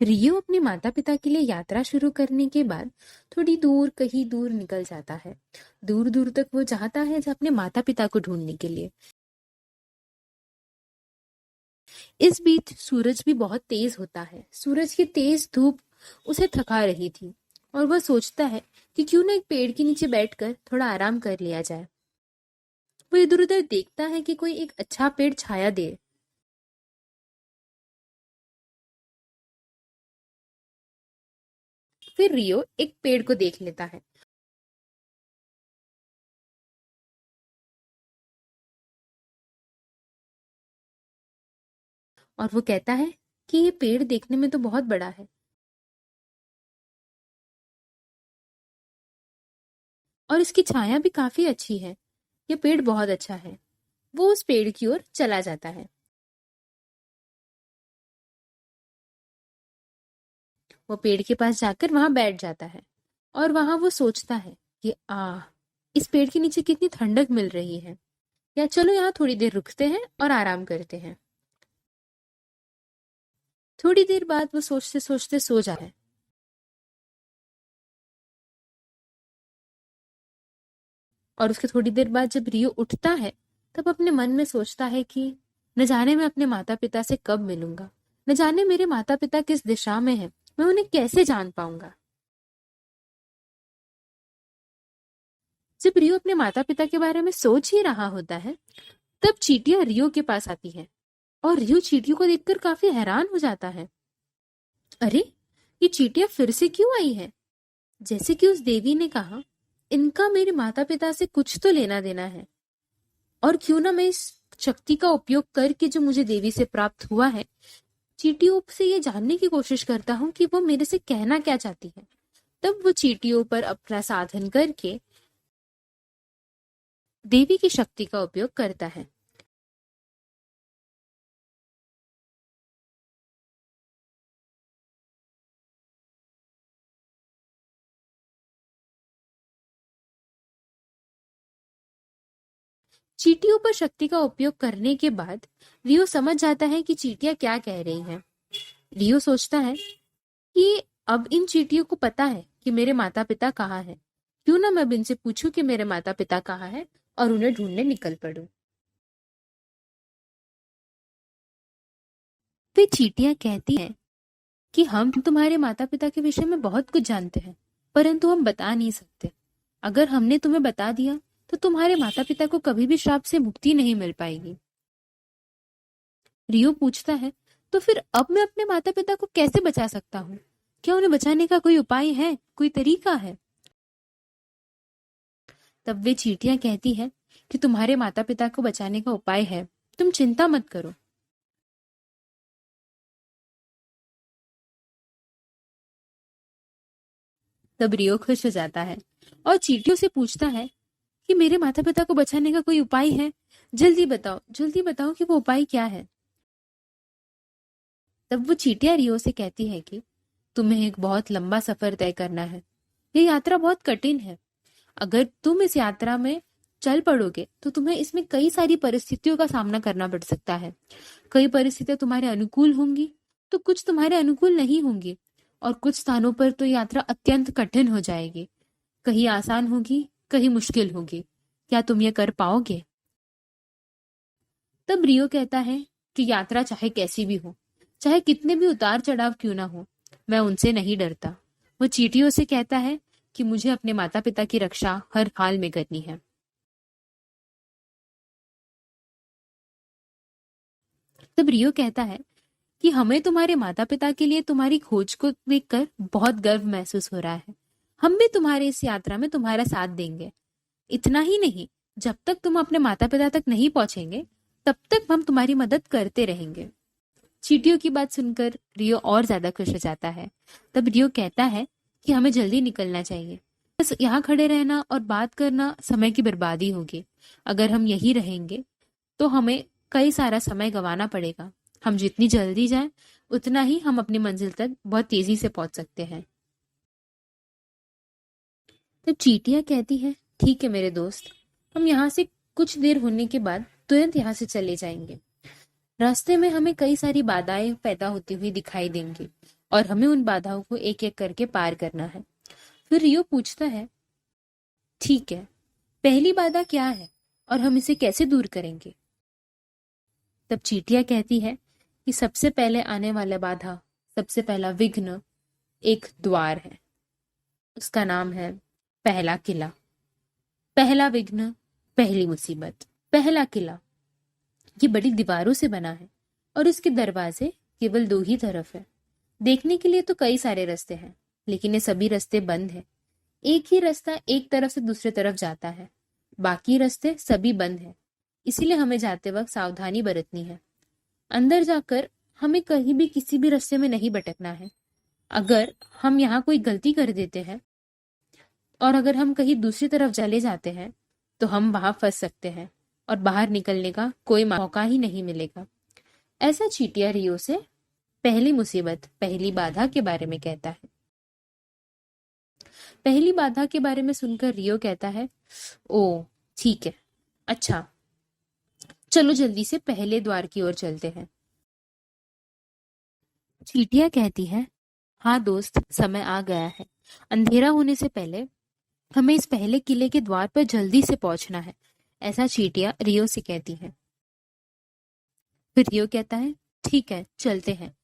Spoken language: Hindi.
रियो अपने माता पिता के लिए यात्रा शुरू करने के बाद थोड़ी दूर कहीं दूर निकल जाता है। दूर दूर तक वो जाता है अपने माता पिता को ढूंढने के लिए। इस बीच सूरज भी बहुत तेज होता है। सूरज की तेज धूप उसे थका रही थी और वह सोचता है कि क्यों ना एक पेड़ के नीचे बैठकर थोड़ा आराम कर लिया जाए। वो इधर उधर देखता है कि कोई एक अच्छा पेड़ छाया दे। फिर रियो एक पेड़ को देख लेता है और वो कहता है कि ये पेड़ देखने में तो बहुत बड़ा है और इसकी छाया भी काफी अच्छी है। ये पेड़ बहुत अच्छा है। वो उस पेड़ की ओर चला जाता है। वो पेड़ के पास जाकर वहां बैठ जाता है और वहां वो सोचता है कि इस पेड़ के नीचे कितनी ठंडक मिल रही है। या चलो यहाँ थोड़ी देर रुकते हैं और आराम करते हैं। थोड़ी देर बाद वो सोचते सोचते सो जाता है और उसके थोड़ी देर बाद जब रियो उठता है तब अपने मन में सोचता है कि न जाने मैं अपने माता पिता से कब मिलूंगा। न जाने मेरे माता पिता किस दिशा में हैं। मैं उन्हें कैसे जान पाऊंगा। जब रियो अपने माता पिता के बारे में सोच ही रहा होता है तब चींटियां रियो के पास आती है और रियो चींटियों को देखकर काफी हैरान हो जाता है। अरे, ये चींटियां फिर से क्यों आई है? जैसे कि उस देवी ने कहा, इनका मेरे माता पिता से कुछ तो लेना देना है और क्यों ना मैं इस शक्ति का उपयोग करके जो मुझे देवी से प्राप्त हुआ है, चींटियों से ये जानने की कोशिश करता हूँ कि वो मेरे से कहना क्या चाहती है। तब वो चींटियों पर अपना साधन करके देवी की शक्ति का उपयोग करता है। चींटियों पर शक्ति का उपयोग करने के बाद रियो समझ जाता है कि चींटियां क्या कह रही हैं। रियो सोचता है कि अब इन चींटियों को पता है कि मेरे माता पिता कहाँ हैं। क्यों ना मैं अब इनसे पूछूं कि मेरे माता पिता कहाँ हैं और उन्हें ढूंढने निकल पड़ूं। वे चींटियां कहती हैं कि हम तुम्हारे माता पिता के विषय में बहुत कुछ जानते हैं, परंतु हम बता नहीं सकते। अगर हमने तुम्हें बता दिया तो तुम्हारे माता पिता को कभी भी श्राप से मुक्ति नहीं मिल पाएगी। रियो पूछता है, तो फिर अब मैं अपने माता पिता को कैसे बचा सकता हूँ? क्या उन्हें बचाने का कोई उपाय है, कोई तरीका है? तब वे चींटियां कहती है कि तुम्हारे माता पिता को बचाने का उपाय है, तुम चिंता मत करो। तब रियो खुश हो जाता है और चींटियों से पूछता है कि मेरे माता पिता को बचाने का कोई उपाय है। जल्दी बताओ कि वो उपाय क्या है। तब वो चींटियां रियो से कहती है कि तुम्हें एक बहुत लंबा सफर तय करना है। ये यात्रा बहुत कठिन है। अगर तुम इस यात्रा में चल पड़ोगे तो तुम्हें इसमें कई सारी परिस्थितियों का सामना करना पड़ सकता है। कई परिस्थितियां तुम्हारे अनुकूल होंगी तो कुछ तुम्हारे अनुकूल नहीं होंगी और कुछ स्थानों पर तो यात्रा अत्यंत कठिन हो जाएगी। कहीं आसान होगी, कहीं मुश्किल होगी। क्या तुम ये कर पाओगे? तब रियो कहता है कि यात्रा चाहे कैसी भी हो, चाहे कितने भी उतार चढ़ाव क्यों ना हो, मैं उनसे नहीं डरता। वो चींटियों से कहता है कि मुझे अपने माता पिता की रक्षा हर हाल में करनी है। तब रियो कहता है कि हमें तुम्हारे माता पिता के लिए तुम्हारी खोज को देखकर बहुत गर्व महसूस हो रहा है। हम भी तुम्हारे इस यात्रा में तुम्हारा साथ देंगे। इतना ही नहीं, जब तक तुम अपने माता पिता तक नहीं पहुंचेंगे तब तक हम तुम्हारी मदद करते रहेंगे। चींटियों की बात सुनकर रियो और ज्यादा खुश हो जाता है। तब रियो कहता है कि हमें जल्दी निकलना चाहिए। बस यहाँ खड़े रहना और बात करना समय की बर्बादी होगी। अगर हम यही रहेंगे तो हमें कई सारा समय गंवाना पड़ेगा। हम जितनी जल्दी जाएं उतना ही हम अपनी मंजिल तक बहुत तेजी से पहुंच सकते हैं। तब चींटियां कहती है, ठीक है मेरे दोस्त, हम यहाँ से कुछ देर होने के बाद तुरंत यहाँ से चले जाएंगे। रास्ते में हमें कई सारी बाधाएं पैदा होती हुई दिखाई देंगी और हमें उन बाधाओं को एक एक करके पार करना है। फिर रियो पूछता है, ठीक है, पहली बाधा क्या है और हम इसे कैसे दूर करेंगे? तब चींटियां कहती है कि सबसे पहले आने वाला बाधा, सबसे पहला विघ्न एक द्वार है। उसका नाम है पहला किला। पहला विघ्न, पहली मुसीबत। पहला किला ये बड़ी दीवारों से बना है और उसके दरवाजे केवल 2 ही तरफ है। देखने के लिए तो कई सारे रास्ते हैं, लेकिन ये सभी रास्ते बंद हैं। एक ही रास्ता एक तरफ से दूसरे तरफ जाता है, बाकी रास्ते सभी बंद हैं। इसीलिए हमें जाते वक्त सावधानी बरतनी है। अंदर जाकर हमें कहीं भी किसी भी रास्ते में नहीं भटकना है। अगर हम यहाँ कोई गलती कर देते हैं और अगर हम कहीं दूसरी तरफ चले जाते हैं तो हम वहां फंस सकते हैं और बाहर निकलने का कोई मौका ही नहीं मिलेगा। ऐसा चींटिया रियो से पहली मुसीबत, पहली बाधा के बारे में कहता है। पहली बाधा के बारे में सुनकर रियो कहता है, ओ ठीक है, अच्छा चलो जल्दी से पहले द्वार की ओर चलते हैं। चींटिया कहती है, हाँ दोस्त, समय आ गया है। अंधेरा होने से पहले हमें इस पहले किले के द्वार पर जल्दी से पहुंचना है। ऐसा चींटिया रियो से कहती है। फिर रियो कहता है, ठीक है, चलते हैं।